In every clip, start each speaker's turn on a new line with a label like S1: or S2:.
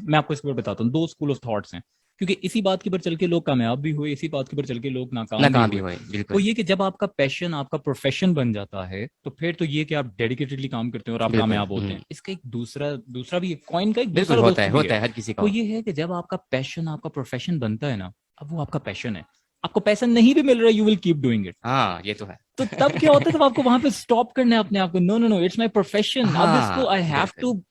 S1: मैं आपको इसके ऊपर बताता हूँ, दो स्कूल ऑफ थॉट्स हैं, क्योंकि इसी बात के ऊपर चल के लोग कामयाब भी हुए, इसी बात के ऊपर चल के लोग नाकाम भी
S2: नाकाम भी
S1: हुए।
S2: हुए,
S1: वो
S2: बिल्कुल।
S1: ये कि जब आपका पैशन आपका प्रोफेशन बन जाता है तो फिर तो ये कि आप डेडिकेटेडली काम करते हैं और आप
S2: बिल्कुल।
S1: कामयाब होते हैं। इसका एक दूसरा दूसरा भी, कॉइन का एक
S2: बिल्कुल
S1: दूसरा रुख भी
S2: होता
S1: है।
S2: है, हर किसी का
S1: वो
S2: होता
S1: ये है कि जब आपका पैशन आपका प्रोफेशन बनता है ना, अब वो आपका पैशन है, आपको पैसा नहीं भी मिल रहा है, you will keep doing it.
S2: है। हाँ, ये तो है।
S1: तो तब क्या होता है, तब आपको वहां पे स्टॉप करना है अपने आप को, no no no, it's my profession, अब इसको
S2: हाँ, बिल्कुल।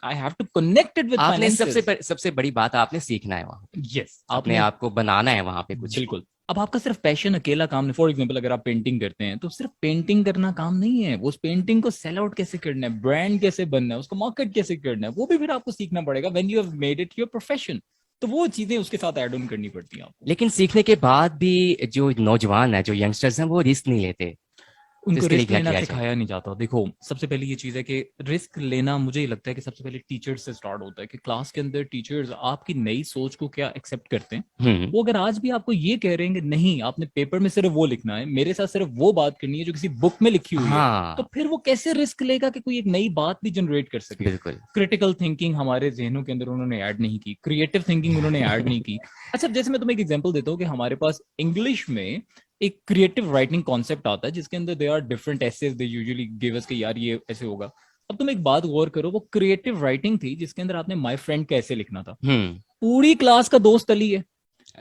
S1: I have to connect it with
S2: आपने
S1: फाइनेंसेस।
S2: सबसे बड़ी बात आपने सीखना है वहां पे,
S1: यस,
S2: अपने
S1: आपने,
S2: आप को बनाना है वहां पे कुछ।
S1: बिल्कुल। अब आपका सिर्फ पैशन अकेला काम नहीं। फॉर एग्जाम्पल अगर आप पेंटिंग करते हैं तो सिर्फ पेंटिंग करना काम नहीं है, उस पेंटिंग को सेल आउट कैसे करना है, ब्रांड कैसे बनना है, उसको मार्केट कैसे करना है, वो भी फिर आपको सीखना पड़ेगा when you have made it your profession. तो वो चीजें उसके साथ ऐड ऑन करनी पड़ती हैं आपको।
S2: लेकिन सीखने के बाद भी जो नौजवान है, जो यंगस्टर्स हैं, वो रिस्क नहीं लेते। तो
S1: उनको
S2: इसके लिए
S1: रिस्क
S2: क्या
S1: लेना
S2: किया जाए?
S1: सिखाया नहीं जाता। देखो, सबसे पहले ये चीज है कि रिस्क लेना, मुझे ये लगता है कि सबसे पहले टीचर्स से स्टार्ट होता है, कि क्लास के अंदर टीचर्स आपकी नई सोच को क्या एक्सेप्ट करते हैं।
S2: हम्म।
S1: वो अगर आज भी आपको ये कह रहे हैं कि नहीं, आपने पेपर में सिर्फ वो लिखना है, मेरे साथ सिर्फ वो बात करनी है जो किसी बुक में लिखी हुई है, तो
S2: हाँ,
S1: फिर वो कैसे रिस्क लेगा कि कोई एक नई बात भी जनरेट कर सके।
S2: बिल्कुल।
S1: क्रिटिकल थिंकिंग हमारे जहनों के अंदर उन्होंने ऐड नहीं की, क्रिएटिव थिंकिंग उन्होंने ऐड नहीं की। अच्छा, जैसे मैं तुम्हें एक एग्जांपल देता हूँ कि हमारे पास इंग्लिश में एक क्रिएटिव राइटिंग कॉन्सेप्ट आता है, जिसके अंदर they are different essays they usually give us कि यार ये ऐसे होगा। अब तुम एक बात गौर करो, वो क्रिएटिव राइटिंग थी जिसके अंदर आपने माय फ्रेंड का ऐसे लिखना था।
S2: हम्म।
S1: पूरी क्लास का दोस्त अली है,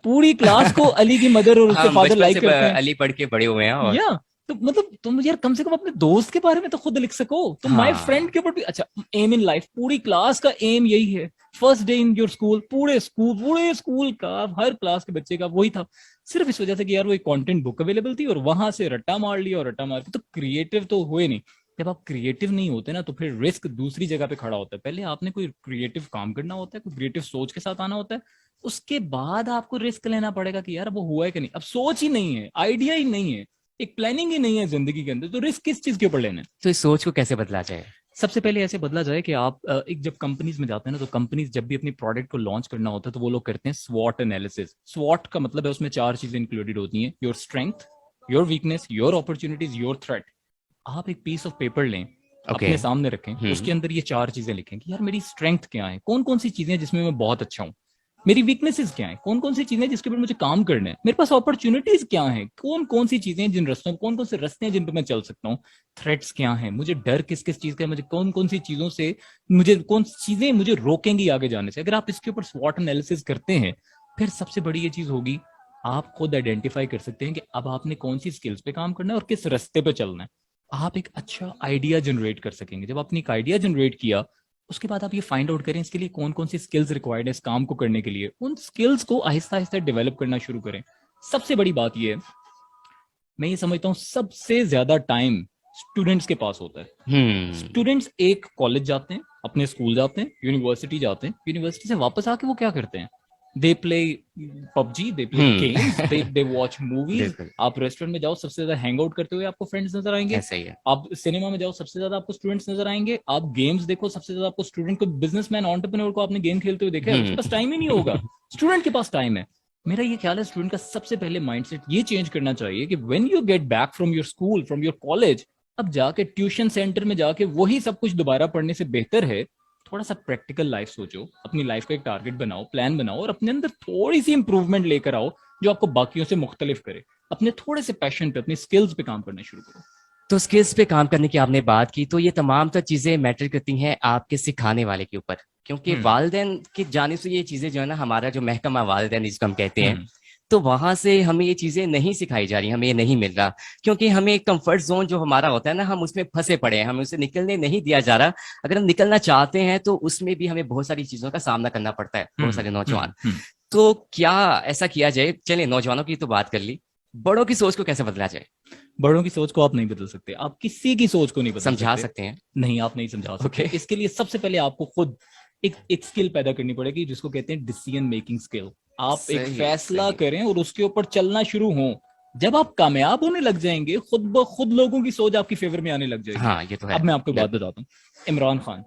S1: पूरी क्लास को अली की मदर और उसके
S2: हम
S1: फादर
S2: बचपन
S1: लाइक
S2: से
S1: करते हैं।
S2: अली पढ़ के बड़े हुए हैं और
S1: या तो मतलब तुम यार कम से कम अपने दोस्त के बारे में तो खुद लिख सको। तुम माय फ्रेंड
S2: हाँ,
S1: के ऊपर भी, अच्छा, एम इन लाइफ, पूरी क्लास का एम यही है। First day in your school, पूरे स्कूल का, हर क्लास के बच्चे का वही था। सिर्फ इस वजह से कि यार वो एक कंटेंट बुक अवेलेबल थी और वहां से रट्टा मार लिया, और रट्टा मार के तो क्रिएटिव तो हुए नहीं। जब आप क्रिएटिव नहीं होते ना, तो फिर रिस्क दूसरी जगह पे खड़ा होता है। पहले आपने कोई क्रिएटिव काम करना होता है, कोई क्रिएटिव सोच के साथ आना होता है, उसके बाद आपको रिस्क लेना पड़ेगा कि यार वो हुआ है कि नहीं। अब सोच ही नहीं है, आइडिया ही नहीं है, एक प्लानिंग ही नहीं है जिंदगी के अंदर, तो रिस्क किस चीज के ऊपर लेना है।
S2: तो इस सोच को कैसे बदला जाए?
S1: सबसे पहले ऐसे बदला जाए कि आप एक जब कंपनीज में जाते हैं ना, तो कंपनीज जब भी अपनी प्रोडक्ट को लॉन्च करना होता है तो वो लोग करते हैं स्वॉट एनालिसिस। स्वॉट का मतलब है उसमें चार चीजें इंक्लूडेड होती हैं, your strength, your weakness, your opportunities, your threat. आप एक पीस ऑफ पेपर लें,
S2: ओके।
S1: अपने सामने रखें, उसके
S2: हम्म।
S1: अंदर ये चार चीजें लिखें कि यार मेरी स्ट्रेंथ क्या है, कौन कौन सी चीजें जिसमें मैं बहुत अच्छा हूँ, मेरी वीकनेसेस क्या है, कौन कौन सी चीजें जिसके ऊपर मुझे काम करना है, मेरे पास अपॉर्चुनिटीज क्या है, कौन कौन सी चीजें जिन रस्तों, कौन कौन से रास्ते हैं जिन पर मैं चल सकता हूँ, थ्रेट्स क्या हैं, मुझे डर किस किस चीज का है, मुझे कौन कौन सी चीजों से, मुझे कौन सी चीजें मुझे रोकेंगी आगे जाने से। अगर आप इसके ऊपर स्वॉट एनालिसिस करते हैं, फिर सबसे बड़ी ये चीज होगी, आप खुद आइडेंटिफाई कर सकते हैं कि अब आपने कौन सी स्किल्स पे काम करना है और किस रास्ते पे चलना है। आप एक अच्छा आइडिया जनरेट कर सकेंगे। जब आपने एक आइडिया जनरेट किया, उसके बाद आप ये फाइंड आउट करें इसके लिए कौन कौन सी स्किल्स रिक्वायर्ड है इस काम को करने के लिए, उन स्किल्स को आहिस्ता आहिस्ता डेवलप करना शुरू करें। सबसे बड़ी बात ये है, मैं ये समझता हूँ सबसे ज्यादा टाइम स्टूडेंट्स के पास होता है।
S2: हम्म।
S1: स्टूडेंट्स एक कॉलेज जाते हैं, अपने स्कूल जाते हैं, यूनिवर्सिटी जाते हैं, यूनिवर्सिटी से वापस आके वो क्या करते हैं, they play PUBG, they play games, they watch movies.
S2: बिल्कुल।
S1: आप रेस्टोरेंट में जाओ, सबसे ज्यादा हैंग आउट करते हुए आपको फ्रेंड्स नजर आएंगे।
S2: ऐसा ही है।
S1: आप सिनेमा में जाओ, सबसे ज्यादा आपको स्टूडेंट्स नजर आएंगे। आप गेम्स देखो, सबसे ज्यादा आपको स्टूडेंट को, बिजनेसमैन एंटरप्रेन्योर को आपने गेम खेलते हुए देखा है, उसके पास टाइम ही नहीं होगा। स्टूडेंट के पास टाइम है। मेरा ये ख्याल है स्टूडेंट का सबसे पहले माइंडसेट ये चेंज करना चाहिए कि when you get back from your school, from your college, अब जाके ट्यूशन सेंटर में जाके वही सब कुछ दोबारा पढ़ने से बेहतर है थोड़ा सा प्रैक्टिकल लाइफ सोचो, अपनी लाइफ का एक टारगेट बनाओ, प्लान बनाओ, और अपने अंदर थोड़ी सी इंप्रूवमेंट लेकर आओ जो आपको बाकियों से मुख्तलिफ करे। अपने थोड़े से पैशन पे, अपनी स्किल्स पे काम करना शुरू करो।
S2: तो स्किल्स पे काम करने की आपने बात की, तो ये तमाम तो चीजें मैटर करती हैं आपके सिखाने वाले के ऊपर, क्योंकि
S1: हम्म
S2: वालिदैन की जाने से ये चीजें जो है ना, हमारा जो महकमा वालिदैन जिसको हम कहते हैं,
S1: हम्म
S2: तो वहां से हमें ये चीजें नहीं सिखाई जा रही, हमें ये नहीं मिल रहा। क्योंकि हमें कंफर्ट जोन जो हमारा होता है ना, हम उसमें फंसे पड़े हैं, हमें उससे निकलने नहीं दिया जा रहा। अगर हम निकलना चाहते हैं तो उसमें भी हमें बहुत सारी चीजों का सामना करना पड़ता है, बहुत सारे नौजवान।
S1: हम्म।
S2: तो क्या ऐसा किया जाए? चलिए, नौजवानों की तो बात कर ली, बड़ों की सोच को कैसे बदला जाए?
S1: बड़ों की सोच को आप नहीं बदल सकते, आप किसी की सोच को नहीं बदल
S2: समझा
S1: सकते।
S2: सकते हैं?
S1: नहीं, आप नहीं समझा सकते।
S2: ओके।
S1: इसके लिए सबसे पहले आपको खुद एक स्किल पैदा करनी पड़ेगी जिसको कहते हैं डिसीजन मेकिंग स्किल। आप एक
S2: सही
S1: फैसला
S2: सही।
S1: करें और उसके ऊपर चलना शुरू हो। जब आप कामयाब होने लग जाएंगे, खुद ब खुद लोगों की सोच आपकी फेवर में आने लग जाएगी।
S2: हाँ, ये तो है।
S1: अब मैं आपको बात
S2: बिल्कुल।
S1: बताता हूँ, इमरान खान,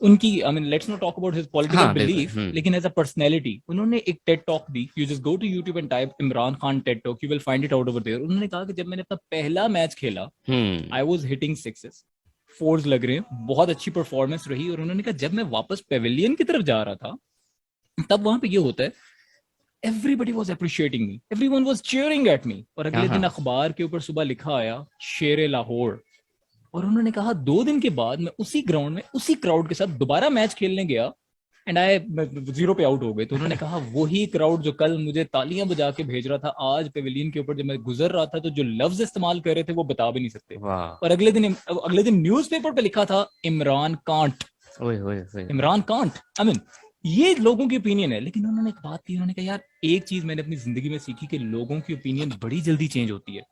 S1: उनकी, I mean let's not talk about his political
S2: हाँ, बिल्कुल।
S1: बिलीफ, लेकिन एज अ पर्सनैलिटी उन्होंने एक टेड टॉक दी। You just go to YouTube and type Imran Khan TED talk, you will find it out over there. उन्होंने कहा कि जब मैंने अपना पहला मैच खेला,
S2: hmm.
S1: I was hitting sixes, fours लग रहे हैं, बहुत अच्छी परफॉर्मेंस रही। और उन्होंने कहा जब मैं वापस पेविलियन की तरफ जा रहा था, तब वहां पे ये होता है, everybody was appreciating me, everyone was cheering at me. और अगले दिन अखबार के ऊपर सुबह लिखा आया शेर लाहौर, और उन्होंने कहा 2 दिन के बाद मैं उसी ग्राउंड में उसी क्राउड के साथ दोबारा मैच खेलने गया एंड आई 0 पे आउट हो गए। तो उन्होंने कहा वही क्राउड जो कल मुझे तालियां बजा के भेज रहा था, आज पेविलियन के ऊपर जब मैं गुजर रहा था तो जो लफ्ज इस्तेमाल कर रहे थे वो बता भी नहीं सकते। और अगले दिन न्यूज़पेपर पे लिखा था Imran can't, Imran can't. I mean ये लोगों की ओपिनियन है। लेकिन उन्होंने एक बात की, उन्होंने कहा यार एक चीज मैंने अपनी जिंदगी में सीखी कि लोगों की ओपिनियन बड़ी जल्दी चेंज होती है।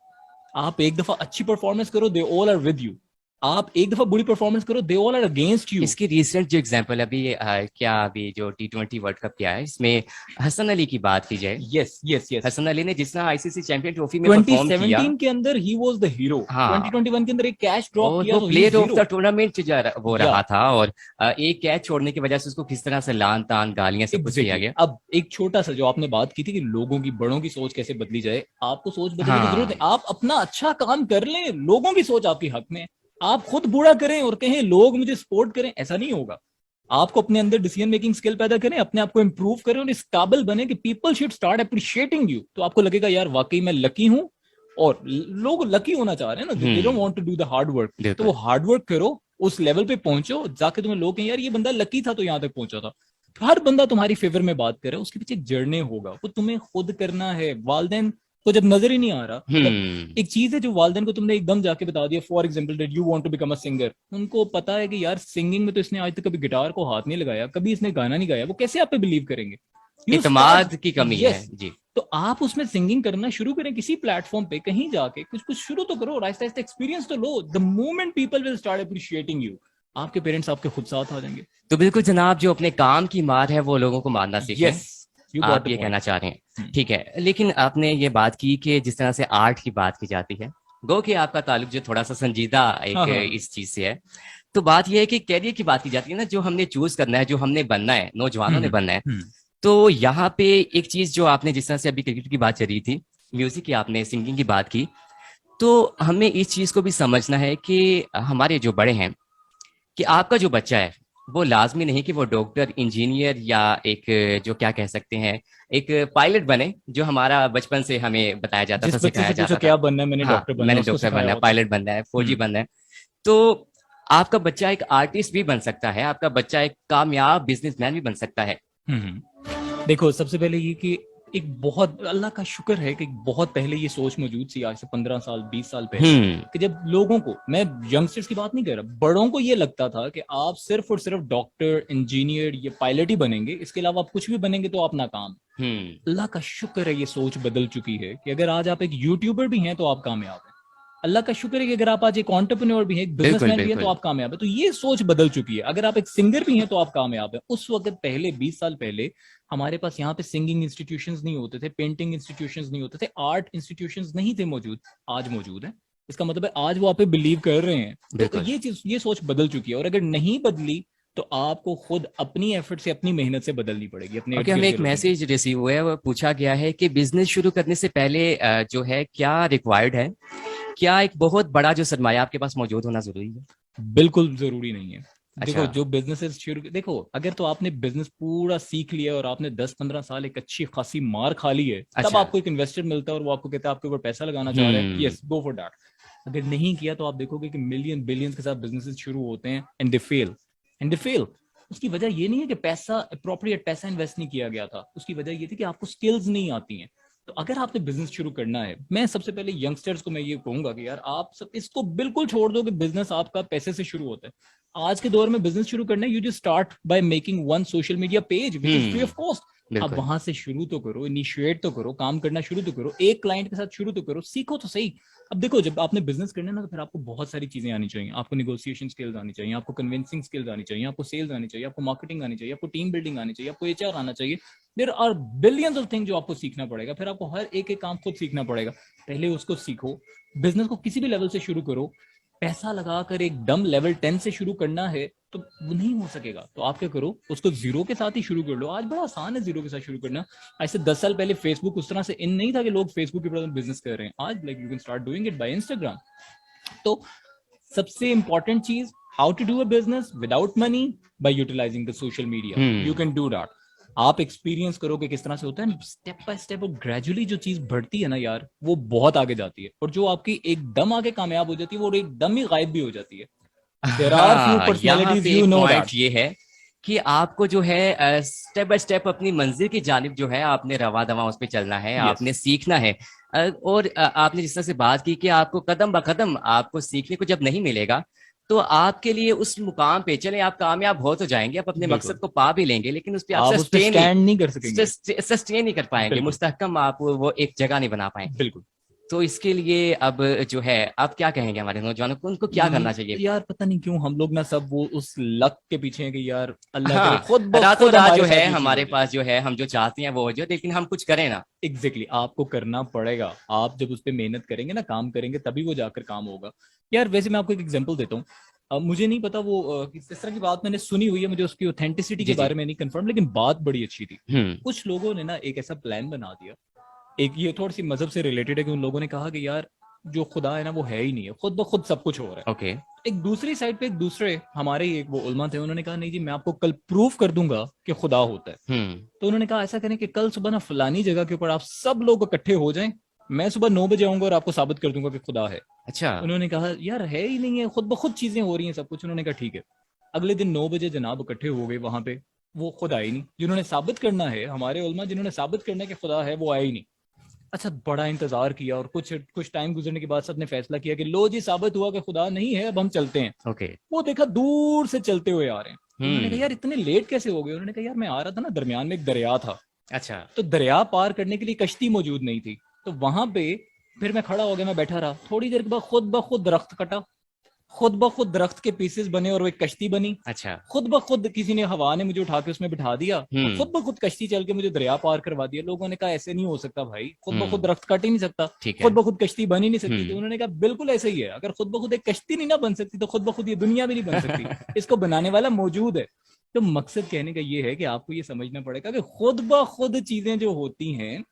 S1: आप एक दफा अच्छी परफॉर्मेंस करो, they all are with you. आप एक दफा बुरी परफॉर्मेंस करो, they all are against you.
S2: इसकी रिसेंट जो एग्जांपल अभी क्या अभी जो T20 वर्ल्ड कप किया है, इसमें हसन अली की बात की जाए।
S1: Yes yes yes,
S2: Hasan Ali ने जिस तरह आईसीसी चैंपियन ट्रॉफी में परफॉर्म किया
S1: 2017 के अंदर ही वाज द हीरो।
S2: हाँ,
S1: 2021 के अंदर एक कैच ड्रॉप किया
S2: वो
S1: तो
S2: प्लेयर ऑफ द टूर्नामेंट वो रहा था। और एक कैच छोड़ने की वजह से उसको किस तरह से लान तान गालियां सब कुछ किया गया।
S1: अब एक छोटा सा जो आपने बात की थी कि लोगों की, बड़ों की सोच कैसे बदली जाए, आपको सोच बदलने की जरूरत है। आप अपना अच्छा काम कर लें, लोगों की सोच आपके हक में। आप खुद बुरा करें और कहें लोग मुझे सपोर्ट करें, ऐसा नहीं होगा। आपको अपने अंदर डिसीजन मेकिंग स्किल पैदा करें, अपने आप को इंप्रूव करें और इस काबिल बने कि people should start appreciating you. तो आपको लगेगा यार वाकई मैं लकी हूं, और लोग लकी होना चाह रहे हैं ना, they don't want to do the hard work. तो वो हार्ड वर्क करो, उस लेवल पे पहुंचो जाके तुम्हें लोग कहें यार ये बंदा लकी था तो यहां तक पहुंचा था। हर बंदा तुम्हारी फेवर में बात करे, उसके पीछे एक जर्नी होगा, वो तुम्हें खुद करना है। वालदेन को जब नजर ही नहीं आ रहा, एक चीज है जो वालदेन को तुमने एकदम जाके बता दिया, for example that you want to become a singer, उनको पता है कि यार सिंगिंग में तो इसने आज तक कभी गिटार को हाथ नहीं लगाया, कभी इसने गाना नहीं गाया, वो कैसे आप पे बिलीव करेंगे?
S2: इत्मीनान की कमी है जी।
S1: तो आप उसमें सिंगिंग करना शुरू करें, किसी प्लेटफॉर्म पे कहीं जाके कुछ कुछ शुरू तो करो, आहिस्ता आहिस्ता एक्सपीरियंस तो लो। The moment people will start appreciating you, आपके पेरेंट्स आपके खुद साथ आ जाएंगे।
S2: तो बिल्कुल जनाब, जो अपने काम की मार है वो लोगों को मारना सीखें।
S1: yes,
S2: आप ये कहना चाह रहे हैं, ठीक है। लेकिन आपने ये बात की कि जिस तरह से आर्ट की बात की जाती है, गो कि आपका ताल्लुक जो थोड़ा सा संजीदा एक इस चीज से है, तो बात यह है कि कैरियर की बात की जाती है ना, जो हमने चूज करना है, जो हमने बनना है, नौजवानों ने बनना है। तो यहाँ पे एक चीज जो आपने जिस तरह से अभी क्रिकेट की बात चली थी, म्यूजिक की, आपने सिंगिंग की बात की, तो हमें इस चीज को भी समझना है कि हमारे जो बड़े हैं, कि आपका जो बच्चा है वो लाजमी नहीं कि वो डॉक्टर, इंजीनियर या एक जो क्या कह सकते हैं एक पायलट बने, जो हमारा बचपन से हमें बताया जाता था, सिखाया जाता था।
S1: क्या बनना है, मैंने डॉक्टर बनना है,
S2: मैंने डॉक्टर बनना है, पायलट बनना है, फौजी बनना है। तो आपका बच्चा एक आर्टिस्ट भी बन सकता है, आपका बच्चा एक कामयाब बिजनेसमैन भी बन सकता है।
S1: देखो सबसे पहले ये कि एक बहुत अल्लाह का शुक्र है कि बहुत पहले ये सोच मौजूद थी, आज से 15 साल 20 साल पहले, कि जब लोगों को, मैं यंगस्टर्स की बात नहीं कर रहा, बड़ों को ये लगता था कि आप सिर्फ और सिर्फ डॉक्टर, इंजीनियर या पायलट ही बनेंगे, इसके अलावा आप कुछ भी बनेंगे तो आप नाकाम। अल्लाह का शुक्र है ये सोच बदल चुकी है कि अगर आज आप एक यूट्यूबर भी हैं तो आप कामयाब हैं। अल्लाह का शुक्र है कि अगर आप आज एक एंटरप्रेन्योर भी हैं, एक बिजनेसमैन भी हैं तो आप कामयाब है। तो ये सोच बदल चुकी है। अगर आप एक सिंगर भी हैं तो आप कामयाब है। उस वक्त पहले 20 साल पहले हमारे पास यहाँ पे सिंगिंग इंस्टीट्यूशंस नहीं होते थे, पेंटिंग इंस्टीट्यूशंस नहीं होते थे, आर्ट इंस्टीट्यूशंस नहीं थे मौजूद। आज मौजूद है, इसका मतलब है आज वो आप पे बिलीव कर रहे हैं। तो ये चीज, ये सोच बदल चुकी है। और अगर नहीं बदली तो आपको खुद अपनी एफर्ट से, अपनी मेहनत से बदलनी पड़ेगी। अपने
S2: हमें एक मैसेज रिसीव हुआ है, वो पूछा गया है कि बिजनेस शुरू करने से पहले जो है क्या रिक्वायर्ड है, क्या एक बहुत बड़ा जो सरमाया आपके पास मौजूद होना जरूरी है?
S1: बिल्कुल जरूरी नहीं है। देखो जो बिजनेस शुरू, देखो अगर तो आपने बिजनेस पूरा सीख लिया और आपने 10-15 साल एक अच्छी खासी मार खा ली है, तब आपको एक इन्वेस्टर मिलता है और वो आपको कहता है आपके ऊपर पैसा लगाना चाह रहा है, यस गो फॉर दैट। अगर नहीं किया तो आप देखोगे कि मिलियन बिलियंस के साथ बिजनेसेस शुरू होते हैं एंड दे फेल। उसकी वजह ये नहीं है कि पैसा अप्रोप्रिएट पैसा इन्वेस्ट नहीं किया गया था, उसकी वजह ये थी कि आपको स्किल्स नहीं आती हैं। तो अगर आपने बिजनेस शुरू करना है, मैं सबसे पहले यंगस्टर्स को मैं ये कहूंगा कि यार आप सब इसको बिल्कुल छोड़ दो कि बिजनेस आपका पैसे से शुरू होता है। आज के दौर में बिजनेस शुरू करना है, you just start by making one social media page which is free of cost. अब वहां से शुरू तो करो, इनिशिएट तो करो, काम करना शुरू तो करो, एक क्लाइंट के साथ शुरू तो करो, सीखो तो सही। अब देखो जब आपने बिजनेस करना है ना, तो फिर आपको बहुत सारी चीजें आनी चाहिए। आपको नेगोशिएशन स्किल्स आनी चाहिए, आपको कन्विंसिंग स्किल्स आनी चाहिए, आपको सेल्स आनी चाहिए, आपको मार्केटिंग आनी चाहिए, आपको टीम बिल्डिंग आनी चाहिए, आपको एचआर आना चाहिए। There are billions of things जो आपको सीखना पड़ेगा। फिर आपको हर एक काम खुद सीखना पड़ेगा। पहले उसको सीखो। बिजनेस को किसी भी लेवल से शुरू करो। पैसा लगाकर एकदम लेवल 10 से शुरू करना है तो वो नहीं हो सकेगा। तो आप क्या करो, उसको जीरो के साथ ही शुरू कर लो। आज बड़ा आसान है जीरो के साथ शुरू करना। ऐसे 10 साल पहले फेसबुक उस तरह से इन नहीं था कि लोग फेसबुक के ऊपर बिजनेस कर रहे हैं। आज like you can start doing it by Instagram. तो सबसे इंपॉर्टेंट चीज, how to do a business without money, by utilising the social media. You can do that. आप एक्सपीरियंस करोगे किस तरह से होता है, स्टेप बाय स्टेप और ग्रेजुअली जो चीज बढ़ती है ना यार, वो बहुत आगे जाती है। और जो आपकी एकदम आगे कामयाब हो जाती है वो एकदम ही गायब भी हो जाती है। देयर आर फ्यू
S2: हाँ, यहाँ
S1: पर्सनैलिटीज,
S2: पे
S1: यू
S2: एक
S1: नो
S2: पॉइंट
S1: दैट।
S2: ये है कि आपको जो है स्टेप बाय स्टेप अपनी मंजिल की जानिब जो है आपने रवा दवा उस पे चलना है,
S1: यस,
S2: आपने सीखना है। और आपने जिस तरह से बात की कि आपको कदम ब कदम आपको सीखने को जब नहीं मिलेगा, तो आपके लिए उस मुकाम पे चले आप कामयाब हो तो जाएंगे, आप अपने मकसद
S1: बिल्कुल।
S2: को पा भी लेंगे, लेकिन उस पर आप
S1: आप उस पर स्टैंड नहीं कर सकेंगे।
S2: सस्टेन नहीं कर पाएंगे,
S1: बिल्कुल
S2: मुस्तहकम आप वो एक जगह नहीं बना पाएंगे।
S1: बिल्कुल।
S2: तो इसके लिए अब जो है आप क्या कहेंगे हमारे नौजवानों को, उनको क्या करना चाहिए?
S1: यार पता नहीं क्यों हम लोग ना सब वो उस लक के पीछे हैं कि यार अल्लाह करे
S2: हाँ,
S1: खुद ब
S2: रातों
S1: खुद
S2: रात
S1: हमारे
S2: जो है
S1: साथ ये चीज हो
S2: हमारे
S1: जाए।
S2: पास जो है हम जो चाहते हैं वो हो जाए, लेकिन हम कुछ करें ना।
S1: एग्जैक्टली आपको करना पड़ेगा। आप जब उस पर मेहनत करेंगे ना, काम करेंगे, तभी वो जाकर काम होगा। यार वैसे मैं आपको एक एग्जांपल देता हूँ। मुझे नहीं पता वो किस तरह की बात मैंने सुनी हुई है, मुझे उसकी ऑथेंटिसिटी के
S2: जी जी।
S1: बारे में नहीं कंफर्म, लेकिन बात बड़ी अच्छी थी।
S2: हम्म।
S1: कुछ लोगों ने ना एक ऐसा प्लान बना दिया। एक ये थोड़ी सी मजहब से रिलेटेड है कि उन लोगों ने कहा कि यार जो खुदा है ना वो है ही नहीं है, खुद ब खुद सब कुछ हो रहा है।
S2: ओके।
S1: एक दूसरी साइड पे एक दूसरे हमारे ही एक वो उलमा थे, उन्होंने कहा नहीं जी मैं आपको कल प्रूफ कर दूंगा कि खुदा होता है।
S2: हम्म।
S1: तो उन्होंने कहा ऐसा करें कि कल सुबह ना फलानी जगह के ऊपर आप सब लोग इकट्ठे हो जाएं, मैं सुबह 9 बजे आऊंगा और आपको साबित कर दूंगा कि खुदा है।
S2: अच्छा।
S1: उन्होंने कहा यार है ही नहीं है, खुद ब खुद चीजें हो रही हैं सब कुछ। उन्होंने कहा ठीक है। अगले दिन 9 बजे जनाब इकट्ठे हो गए वहां पे। वो खुद आए नहीं, जिन्होंने साबित करना है, हमारे उलमा जिन्होंने साबित करना है कि खुदा है, वो आए ही नहीं। अच्छा बड़ा इंतजार किया और कुछ कुछ टाइम गुजरने के बाद सबने फैसला किया कि लो जी साबित हुआ कि खुदा नहीं है, अब हम चलते हैं।
S2: ओके।
S1: वो देखा दूर से चलते हुए आ रहे हैं। उन्होंने कहा
S2: हम्म।
S1: यार इतने लेट कैसे हो गए? उन्होंने कहा यार मैं आ रहा था ना, दरमियान में एक दरिया था,
S2: अच्छा।
S1: तो दरिया पार करने के लिए कश्ती मौजूद नहीं थी, तो वहां पे फिर मैं खड़ा हो गया, मैं बैठा रहा। थोड़ी देर के बाद खुद ब खुद दरख्त कटा, खुद ब खुद दरख्त के पीसेस बने और वो एक कश्ती बनी।
S2: अच्छा।
S1: खुद ब खुद किसी ने हवा ने मुझे उठा के उसमें बिठा दिया और
S2: हम्म।
S1: खुद ब खुद कश्ती चल के मुझे दरिया पार करवा दिया। लोगों ने कहा ऐसे नहीं हो सकता भाई, खुद ब खुद
S2: हम्म।
S1: दरख्त कट ही नहीं सकता,
S2: ठीक है।
S1: खुद ब खुद कश्ती बन ही नहीं सकती। तो
S2: हम्म।
S1: उन्होंने कहा बिल्कुल ऐसे ही है, अगर खुद ब खुद एक कश्ती नहीं ना बन सकती तो खुद ब खुद ये दुनिया भी नहीं बन सकती, इसको बनाने वाला मौजूद है। तो मकसद कहने का ये है कि आपको ये समझना पड़ेगा कि खुद ब खुद चीजें जो होती हैं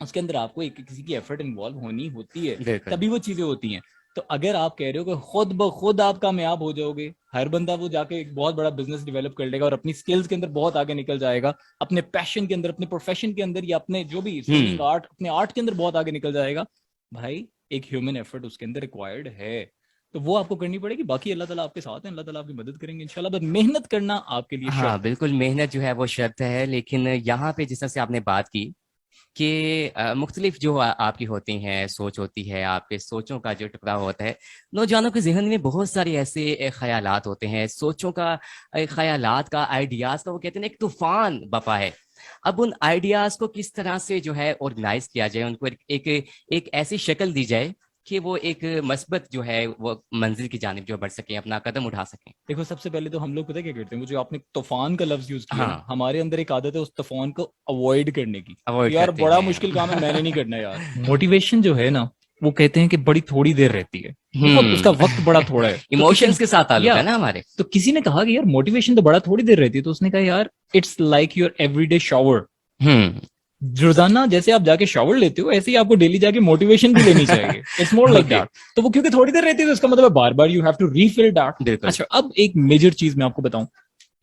S1: उसके अंदर आपको एक किसी की एफर्ट इन्वॉल्व होनी होती है,
S2: बिल्कुल।
S1: तभी वो चीजें होती हैं। तो अगर आप कह रहे हो कि खुद ब खुद आप कामयाब हो जाओगे, हर बंदा वो जाके एक बहुत बड़ा बिजनेस डेवलप कर लेगा और अपनी स्किल्स के अंदर बहुत आगे निकल जाएगा, अपने पैशन के अंदर, अपने प्रोफेशन के अंदर, या अपने जो भी सिंगिंग आर्ट, अपने आर्ट के अंदर बहुत आगे निकल जाएगा, भाई एक ह्यूमन एफर्ट उसके अंदर रिक्वायर्ड है। तो वो आपको करनी पड़ेगी। बाकी अल्लाह ताला आपके साथ है, अल्लाह ताला आपकी मदद करेंगे इंशाल्लाह, बस मेहनत करना आपके लिए
S2: हाँ
S1: शर्त है।
S2: बिल्कुल, मेहनत जो है वो शर्त है, लेकिन यहाँ पे जिस तरह से आपने बात की कि मुख्तलिफ जो आपकी होती हैं सोच होती है, आपके सोचों का जो टुकड़ा होता है, नौजवानों के जहन में बहुत सारे ऐसे ख्यालात होते हैं, सोचों का, ख्यालात का, आइडियाज का, वो कहते हैं ना एक तूफान बपा है। अब उन आइडियाज को किस तरह से जो है ऑर्गेनाइज किया जाए, उनको एक ऐसी शक्ल दी जाए कि वो एक मस्बत जो है वो मंजिल की जानिब जो बढ़ सके, अपना कदम उठा सकें।
S1: देखो सबसे पहले तो हम लोग पता है क्या करते हैं, वो जो आपने तूफान का लफ्ज यूज किया ना,
S2: हाँ,
S1: हमारे अंदर एक आदत है उस तूफान को अवॉइड करने की।
S2: अवॉइड
S1: यार
S2: करते
S1: बड़ा मुश्किल काम है, मैंने नहीं
S2: हैं।
S1: करना यार। मोटिवेशन जो है ना, वो कहते हैं कि बड़ी थोड़ी देर रहती है, बहुत उसका वक्त बड़ा थोड़ा है। तो किसी
S2: इमोशंस के साथ ताल्लुक
S1: या
S2: है ना हमारे।
S1: तो किसी ने कहा कि यार मोटिवेशन तो बड़ा थोड़ी देर रहती है, तो उसने कहा यार it's like your everyday shower.
S2: Hmm.
S1: रोजाना जैसे आप जाके शावर लेते हो, ऐसे ही आपको डेली जाके मोटिवेशन भी लेनी चाहिए। It's more like
S2: okay.
S1: That. तो वो क्योंकि थोड़ी देर रहती है तो इसका मतलब बार बार you have to refill that.
S2: बिल्कुल।
S1: अच्छा अब एक मेजर चीज मैं आपको बताऊं,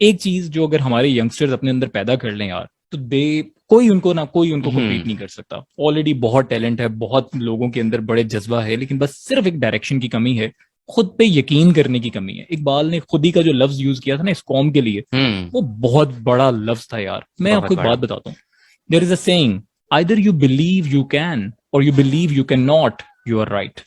S1: एक चीज जो अगर हमारे यंगस्टर्स अपने अंदर पैदा कर लें यार, तो दे कोई उनको कम्पीट नहीं कर सकता। ऑलरेडी बहुत टैलेंट है, बहुत लोगों के अंदर बड़े जज्बा है, लेकिन बस सिर्फ एक डायरेक्शन की कमी है, खुद पे यकीन करने की कमी है। इकबाल ने खुदी का जो लफ्ज यूज किया था ना इस कौम के लिए, वो बहुत बड़ा लफ्ज था यार। मैं
S2: बहुत
S1: आपको एक
S2: बड़ा।
S1: बात बताता हूँ, there is a saying, either you believe you can or you believe you can not, you are right.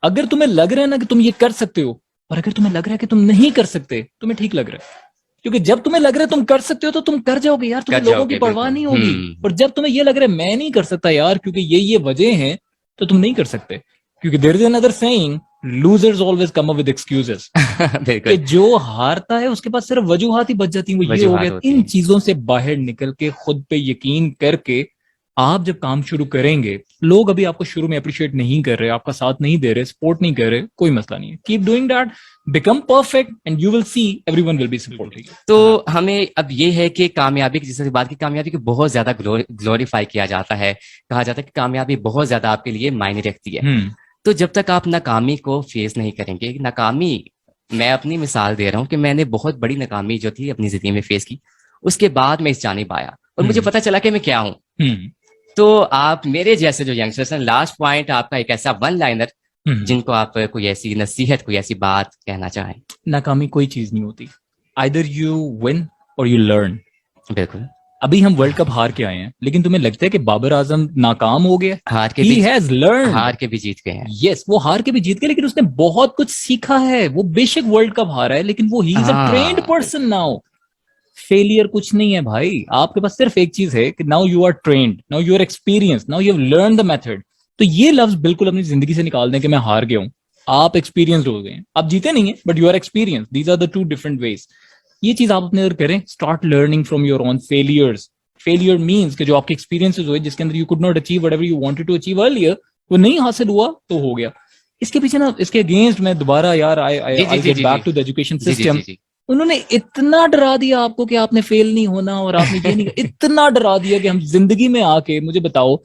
S1: अगर तुम्हें लग रहा है ना कि तुम ये कर सकते हो, और अगर तुम्हें लग रहा है कि तुम नहीं कर सकते, तुम्हें ठीक लग रहा है। क्योंकि जब तुम्हें लग रहा है तुम कर सकते हो तो तुम कर जाओगे यार, तुम्हें
S2: कर
S1: लोगों की
S2: जाओगे
S1: परवाह
S2: बिल्कुल।
S1: नहीं होगी। और जब तुम्हें ये लग रहा है मैं नहीं कर सकता यार क्योंकि ये वजह हैं, तो तुम नहीं कर सकते। क्योंकि there is another saying, losers always come up with excuses. कि
S2: बिल्कुल।
S1: जो हारता है उसके पास सिर्फ वजूहात ही बच जाती हैं, वो ये हो गया।
S2: वजूहात होती
S1: इन
S2: हैं।
S1: चीजों से बाहर निकल के खुद पे यकीन करके आप जब काम शुरू करेंगे, लोग अभी आपको शुरू में अप्रिशिएट नहीं कर रहे, आपका साथ नहीं दे रहे, सपोर्ट नहीं कर रहे, कोई मसला नहीं है, keep doing that, become perfect and you will see everyone will be supporting.
S2: तो हमें अब ये है कि कामयाबी की, जैसे बात की, कामयाबी को बहुत ज्यादा ग्लोरीफाई किया जाता है, कहा जाता है कि कामयाबी बहुत ज्यादा आपके लिए मायने रखती है। तो जब तक आप नाकामी को फेस नहीं करेंगे, नाकामी, मैं अपनी मिसाल दे रहा हूँ कि मैंने बहुत बड़ी नाकामी जो थी अपनी जिंदगी में फेस की, उसके बाद मैं इस जानिब आया और मुझे पता चला कि मैं क्या हूँ।
S1: हम्म,
S2: तो आप मेरे जैसे जो यंगस्टर्स हैं, लास्ट पॉइंट आपका एक ऐसा वन लाइनर जिनको आप कोई ऐसी नसीहत, कोई ऐसी बात कहना चाहें।
S1: नाकामी कोई चीज नहीं होती, आइदर यू विन और यू लर्न।
S2: बिल्कुल।
S1: अभी हम वर्ल्ड कप हार के आए हैं, लेकिन तुम्हें लगता है कि बाबर आजम नाकाम हो गया?
S2: हार के
S1: He
S2: भी
S1: has learned.
S2: हार के भी जीत गए हैं।
S1: यस, वो हार के भी जीत गए, लेकिन उसने बहुत कुछ सीखा है। वो बेशक वर्ल्ड कप हारा है, लेकिन वो ही is a trained person now. Failure कुछ नहीं है भाई, आपके पास सिर्फ एक चीज है कि now you are trained, now you are experience, now you have learn the method. तो ये लफ्ज बिल्कुल अपनी जिंदगी से निकाल दें कि मैं हार गया हूं। आप एक्सपीरियंस हो गए, आप जीते नहीं है, but you are experience. These are the two different ways. ये चीज आप अपने अंदर करें, start learning from your own failures. Failure means कि जो आपके एक्सपीरियंसेस हुए, जिसके अंदर you could not achieve whatever you wanted to achieve earlier, वो नहीं हासिल हुआ तो हो गया। इसके पीछे ना, इसके अगेंस्ट मैं दोबारा यार I get back to the education system. उन्होंने इतना डरा दिया आपको कि आपने फेल नहीं होना और आपने ये नहीं इतना डरा दिया कि हम जिंदगी में आके मुझे बताओ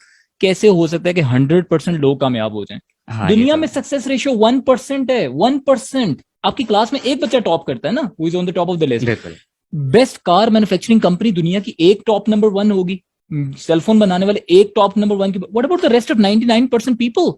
S1: कैसे हो सकता है कि 100% लोग कामयाब हो जाएं।
S2: हाँ,
S1: दुनिया में सक्सेस रेशियो 1% है, 1%। आपकी क्लास में एक बच्चा टॉप करता है ना, who is on the top of the list. Best car manufacturing company दुनिया की एक टॉप नंबर 1 होगी, सेलफोन बनाने वाले एक टॉप नंबर 1 की। What about the rest of 99% people?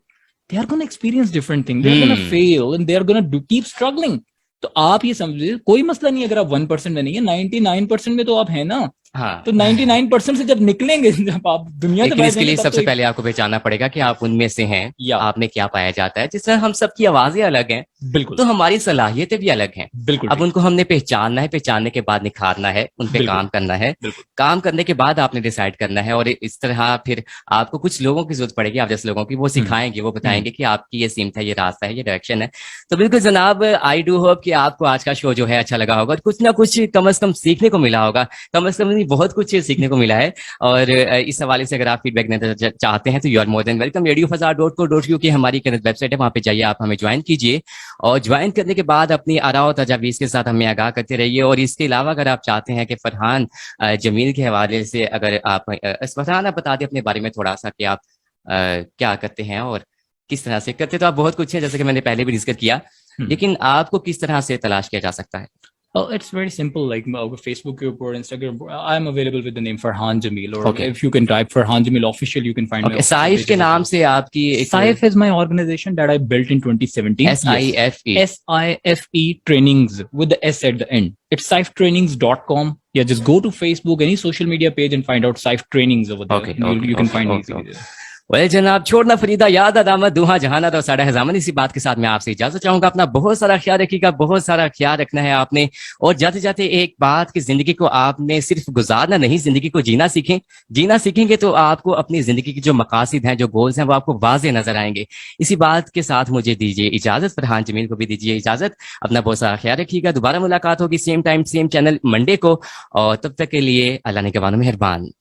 S1: They are gonna experience different thing, they are gonna fail and they are gonna keep struggling. तो आप ये समझिए, कोई मसला नहीं अगर आप 1% में नहीं है, 99% में तो आप है ना।
S2: हाँ।
S1: तो 99% से जब निकलेंगे, जब आप दुनिया
S2: लेकिन इसके लिए सबसे पहले आपको पहचानना पड़ेगा कि आप उनमें से हैं, आप में क्या पाया जाता है। जिस तरह हम सबकी आवाजें अलग हैं,
S1: बिल्कुल,
S2: तो हमारी सलाहियतें भी अलग हैं।
S1: बिल्कुल।
S2: अब उनको हमने पहचानना है, पहचानने के बाद निखारना है, उन पे काम करना है। काम करने के बाद आपने डिसाइड करना है, और इस तरह फिर आपको कुछ लोगों की जरूरत पड़ेगी, आप जैसे लोगों की, वो सिखाएंगे, वो बताएंगे कि आपकी ये सीम था, ये रास्ता है, ये डायरेक्शन है। तो बिल्कुल जनाब, आई डू होप कि आपको आज का शो जो है अच्छा लगा होगा, कुछ ना कुछ कम से कम सीखने को मिला होगा। कम से कम बहुत कुछ सीखने को मिला है। और इस हवाले से अगर आप फीडबैक देना चाहते हैं तो you are more than welcome. radiofazar.co.uk की हमारी वेबसाइट है, वहां पे जाइए, आप हमें ज्वाइन कीजिए, और ज्वाइन करने के बाद अपनी आरा और तजावीज के साथ हमें आगाह करते रहिए। और इसके अलावा अगर आप चाहते हैं कि फरहान जमील के हवाले से अगर आप फरहान, आप बता दें अपने बारे में थोड़ा सा कि आप क्या करते हैं और किस तरह से करते। तो आप बहुत कुछ है, जैसे कि मैंने पहले भी डिस्कस किया, लेकिन आपको किस तरह से तलाश किया जा सकता है?
S1: Oh, it's very simple. Like Facebook or Instagram, I'm available with the name Farhan Jamil. Or if you can type Farhan Jamil official, you can find me.
S2: Saif के नाम से आपकी
S1: Saif is my organization that I built in 2017. SIFE trainings with the S at the end. It's saiftrainings.com. Yeah, just go to Facebook, any social media page, and find out Saif Trainings over there. You can find easily there.
S2: Well जनाब, छोड़ना फरीदा याद अदामत दुहा जहाना और साड़ा हजामन, इसी बात के साथ मैं आपसे इजाजत चाहूंगा। अपना बहुत सारा ख्याल रखिएगा, बहुत सारा ख्याल रखना है आपने। और जाते जाते एक बात कि जिंदगी को आपने सिर्फ गुजारना नहीं, जिंदगी को जीना सीखें। जीना सीखेंगे तो आपको अपनी जिंदगी की जो मकासद हैं, जो गोल्स हैं, वो आपको वाज़ेह नजर आएंगे। इसी बात के साथ मुझे दीजिए इजाजत, फरहान जमील को भी दीजिए इजाजत। अपना बहुत सारा ख्याल रखिएगा। दोबारा मुलाकात होगी same time same channel Monday को, और तब तक के लिए अल्लाह ने के मेहरबान।